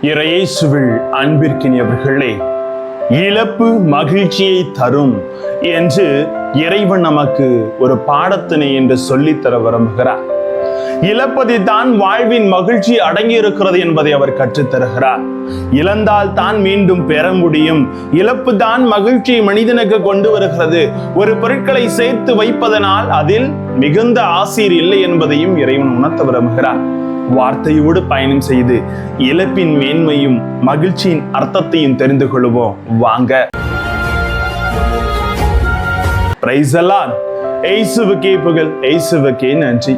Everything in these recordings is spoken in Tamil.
இறையேசுவில் அன்பிற்கினியவர்களே, இழப்பு மகிழ்ச்சியை தரும் என்று இறைவன் நமக்கு ஒரு பாடத்தினை என்று சொல்லித்தர விரும்புகிறார். இழப்பதில் தான் வாழ்வின் மகிழ்ச்சி அடங்கி இருக்கிறது என்பதை அவர் கற்றுத்தருகிறார். இழந்தால் தான் மீண்டும் பெற முடியும். இழப்பு தான் மகிழ்ச்சியை மனிதனுக்கு கொண்டு வருகிறது. ஒரு பொருட்களை சேர்த்து வைப்பதனால் அதில் மிகுந்த ஆசீர் இல்லை என்பதையும் இறைவன் உணர்த்த விரும்புகிறார். வார்த்தையோடு பயணம் செய்து இழப்பின் மேன்மையும் மகிழ்ச்சியின் அர்த்தத்தையும் தெரிந்து கொள்வோம். வாங்க. Praise the Lord. இயேசுவுக்கே புகழ், இயேசுவுக்கே நன்றி.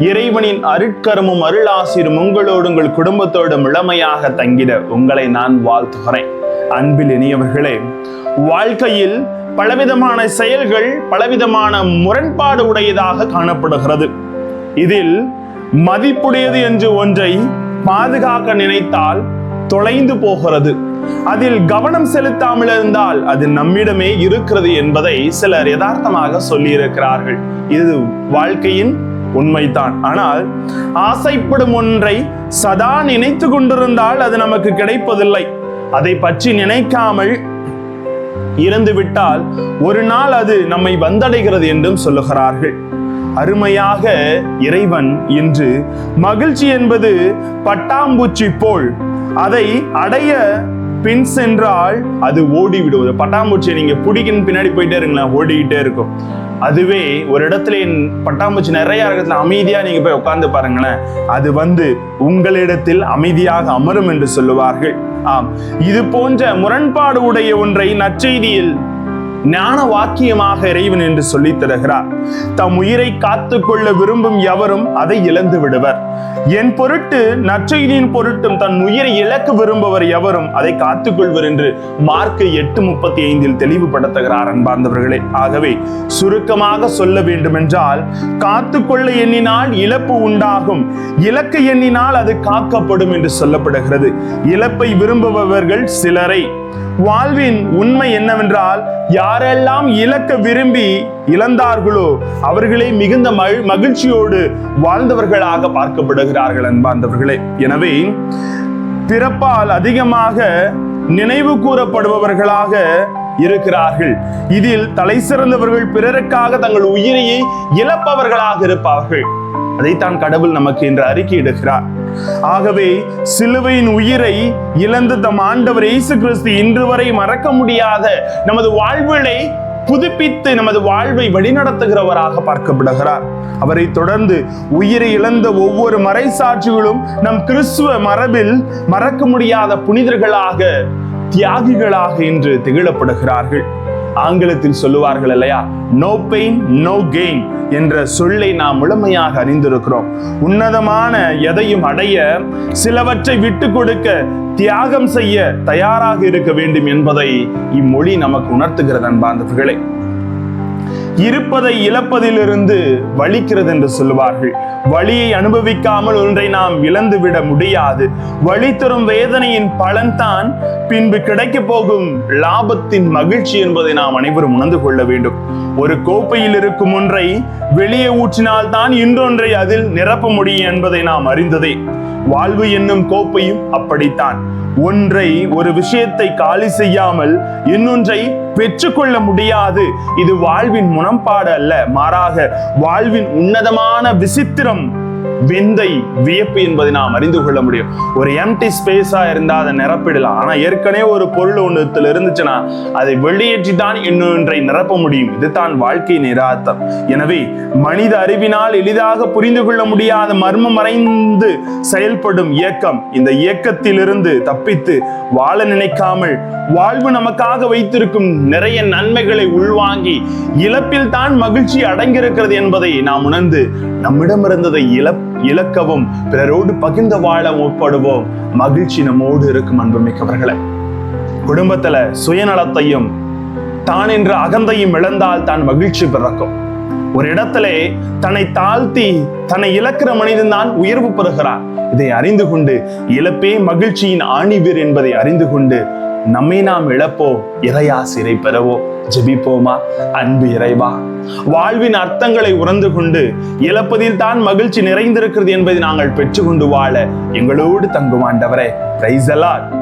இறைவனின் அருட்கரமும் அருளாசிரும் உங்களோடு உங்கள் குடும்பத்தோடும் இளமையாக தங்கிட உங்களை நான் வாழ்த்துகிறேன். அன்பில் இனியவர்களே, வாழ்க்கையில் பலவிதமான செயல்கள் பலவிதமான முரண்பாடு உடையதாக காணப்படுகிறது. இதில் மதிப்புடையது என்று ஒன்றை பாதுகாக்க நினைத்தால் தொலைந்து போகிறது. அதில் கவனம் செலுத்தாமல் இருந்தால் அது நம்மிடமே இருக்கிறது என்பதை சிலர் யதார்த்தமாக சொல்லி இருக்கிறார்கள். இது வாழ்க்கையின் உண்மைதான். ஆனால் ஆசைப்படும் ஒன்றை சதா நினைத்து கொண்டிருந்தால் அது நமக்கு கிடைப்பதில்லை. அதை பற்றி நினைக்காமல் இருந்துவிட்டால் ஒரு நாள் அது நம்மை வந்தடைகிறது என்றும் சொல்லுகிறார்கள். அருமையாக இறைவன் இன்று மகிழ்ச்சி என்பது பட்டாம்பூச்சி போல், அதை அடைய பின் சென்றால் அது ஓடிவிடுவது. பட்டாம்பூச்சியை நீங்க பிடிக்கணும் பின்னாடி போயிட்டே இருங்களேன், ஓடிக்கிட்டே இருக்கும். அதுவே ஒரு இடத்துல பட்டாம்பூச்சி நிறைய இடத்துல அமைதியா நீங்க போய் உட்கார்ந்து பாருங்களேன், அது வந்து உங்களிடத்தில் அமைதியாக அமரும் என்று சொல்லுவார்கள். ஆம், இது போன்ற முரண்பாடு உடைய ஒன்றை நற்செய்தியில் ஞான வாக்கியமாக இறைவன் என்று சொல்லித் தருகிறார். தம் உயிரை காத்துக்கொள்ள விரும்பும் எவரும் அதை இழந்து விடுவர். என் பொருட்டு, நற்செய்தியின் பொருட்டும் தன் உயிரை இழக்க விரும்புவர் எவரும் அதை காத்துக்கொள்வர் என்று மார்க்கு 8:35 தெளிவுபடுத்துகிறார். அன்பார்ந்தவர்களே, ஆகவே சுருக்கமாக சொல்ல வேண்டுமென்றால், காத்துக்கொள்ள எண்ணினால் இழப்பு உண்டாகும், இழக்க எண்ணினால் அது காக்கப்படும் என்று சொல்லப்படுகிறது. இழப்பை விரும்புபவர்கள் சிலரை. வாழ்வின் உண்மை என்னவென்றால், யாரெல்லாம் இழக்க விரும்பி இழந்தார்களோ அவர்களே மிகுந்த மகிழ்ச்சியோடு வாழ்ந்தவர்களாக பார்க்கப்படுகிறார்கள். அன்பார்ந்தவர்களே, எனவே பிறப்பால் அதிகமாக நினைவு கூறப்படுபவர்களாக இருக்கிறார்கள். இதில் தலை சிறந்தவர்கள் பிறருக்காக தங்கள் உயிரையை இழப்பவர்களாக இருப்பார்கள். அதைத்தான் கடவுள் நமக்கு இன்று அறிக்கையிடுகிறார். ஆகவே சிலுவையின் உயிரை இழந்த தம் ஆண்டவர் இயேசு கிறிஸ்து இன்று வரை மறக்க முடியாத நமது வாழ்விலை புதுப்பித்து நமது வாழ்வை வழிநடத்துகிறவராக பார்க்கப்படுகிறார். அவரை தொடர்ந்து உயிரை இழந்த ஒவ்வொரு மறைசாட்சிகளும் நம் கிறிஸ்துவ மரபில் மறக்க முடியாத புனிதர்களாக, தியாகிகளாக இன்று திகழப்படுகிறார்கள். ஆங்கிலத்தில் சொல்லுவார்கள் இல்லையா, நோ பெயின் நோ கெயின் என்ற சொல்லை நாம் முழுமையாக அறிந்திருக்கிறோம். உன்னதமான எதையும் அடைய சிலவற்றை விட்டு கொடுக்க, தியாகம் செய்ய தயாராக இருக்க வேண்டும் என்பதை இம்மொழி நமக்கு உணர்த்துகிறது. அன்பார்ந்தவர்களே, இருப்பதை இழப்பதிலிருந்து வலிக்கிறது என்று சொல்லுவார்கள். வலியை அனுபவிக்காமல் ஒன்றை நாம் இழந்துவிட முடியாது. வலி தரும் வேதனையின் பலன் தான் பின்பு கிடைக்க போகும் லாபத்தின் மகிழ்ச்சி என்பதை நாம் அனைவரும் உணர்ந்து கொள்ள வேண்டும். ஒரு கோப்பையில் இருக்கும் ஒன்றை வெளியே ஊற்றினால் தான் இன்னொன்றை அதில் நிரப்ப முடியும் என்பதை நாம் அறிந்ததே. வாழ்வு என்னும் கோப்பையும் அப்படித்தான். ஒரு விஷயத்தை காலி செய்யாமல் இன்னொன்றை பெற்றுக்கொள்ள முடியாது. இது வாழ்வின் முரண்பாடு அல்ல, மாறாக வாழ்வின் உன்னதமான விசித்திரம், விந்தை, வியப்பு என்பதை நாம் அறிந்து கொள்ள முடியும். ஒரு எம்டி ஸ்பேஸா இருந்தா அதை நிரப்பிடலாம். ஆனா ஏற்கனவே ஒரு பொருள் ஒன்றுல இருந்துச்சுன்னா அதை வெளியேற்றி தான் இன்னொன்றை நிரப்ப முடியும். இதுதான் வாழ்க்கையின் யதார்த்தம். எனவே மனித அறிவினால் எளிதாக புரிந்து கொள்ள முடியாத மர்மம் மறைந்து செயல்படும் இயக்கம், இந்த இயக்கத்திலிருந்து தப்பித்து வாழ நினைக்காமல், வாழ்வு நமக்காக வைத்திருக்கும் நிறைய நன்மைகளை உள்வாங்கி இழப்பில் தான் மகிழ்ச்சி அடங்கியிருக்கிறது என்பதை நாம் உணர்ந்து நம்மிடமிருந்ததை இழக்கவும் பிறரோடு பகிர்ந்து வாழ முற்படுவோம். மகிழ்ச்சி நம்மோடு இருக்கும். அன்புமிக்கவர்களே, குடும்பத்துல சுயநலத்தையும் தான் என்ற அகந்தையும் இழந்தால் தான் மகிழ்ச்சி பிறக்கும். ஒரு இடத்திலே தன்னை தாழ்த்தி தன்னை இழக்கிற மனிதன் தான் உயர்வு பெறுகிறார். இதை அறிந்து கொண்டு இழப்பே மகிழ்ச்சியின் ஆணிவேர் என்பதை அறிந்து கொண்டு நம்மை நாம் இழப்போம், இறையாசிரை பெறுவோம். ஜெபிப்போமா? அன்பு இறைவா, வாழ்வின் அர்த்தங்களை உணர்ந்து கொண்டு இழப்பதில் தான் மகிழ்ச்சி நிறைந்திருக்கிறது என்பதை நாங்கள் பெற்றுக்கொண்டு வாழ எங்களோடு தங்கும் ஆண்டவரே. Praise the Lord.